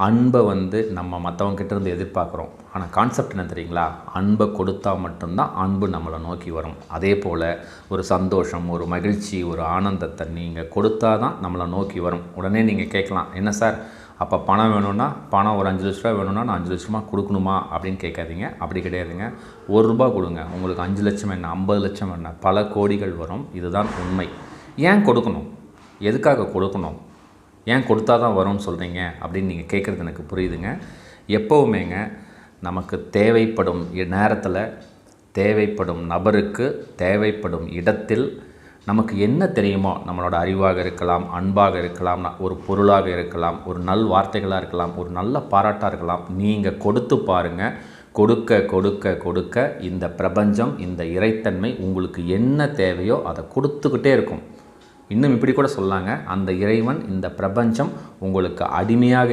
அன்பை நம்ம மற்றவங்ககிட்ட இருந்து எதிர்பார்க்குறோம். ஆனால் கான்செப்ட் என்ன தெரியுங்களா? அன்பை கொடுத்தா மட்டும்தான் அன்பு நம்மளை நோக்கி வரும். அதே போல் ஒரு சந்தோஷம், ஒரு மகிழ்ச்சி, ஒரு ஆனந்தத்தை நீங்கள் கொடுத்தா தான் நம்மளை நோக்கி வரும். உடனே நீங்கள் கேட்கலாம், என்ன சார் அப்போ பணம் வேணும்னா, பணம் ஒரு 5 லட்ச ரூபா வேணும்னா நான் 5 லட்ச ரூபா கொடுக்கணுமா அப்படின்னு கேட்காதீங்க. அப்படி கிடையாதுங்க. ₹1 கொடுங்க, உங்களுக்கு 5 லட்சம் என்ன, 50 லட்சம் என்ன, பல கோடிகள் வரும். இதுதான் உண்மை. ஏன் கொடுக்கணும்? எதுக்காக கொடுக்கணும்? ஏன் கொடுத்தா தான் வரும்னு சொல்கிறீங்க அப்படின்னு நீங்கள் கேட்குறது எனக்கு புரியுதுங்க. எப்போவுமேங்க நமக்கு தேவைப்படும் நேரத்தில், தேவைப்படும் நபருக்கு, தேவைப்படும் இடத்தில் நமக்கு என்ன தெரியுமோ, நம்மளோட அறிவாக இருக்கலாம், அன்பாக இருக்கலாம், ஒரு பொருளாக இருக்கலாம், ஒரு நல் வார்த்தைகளாக இருக்கலாம், ஒரு நல்ல பாராட்டாக இருக்கலாம், நீங்கள் கொடுத்து பாருங்கள். கொடுக்க கொடுக்க கொடுக்க இந்த பிரபஞ்சம், இந்த இறைத்தன்மை உங்களுக்கு என்ன தேவையோ அதை கொடுத்துக்கிட்டே இருக்கும். இன்னும் இப்படி கூட சொல்லாங்க, அந்த இறைவன், இந்த பிரபஞ்சம் உங்களுக்கு அடிமையாக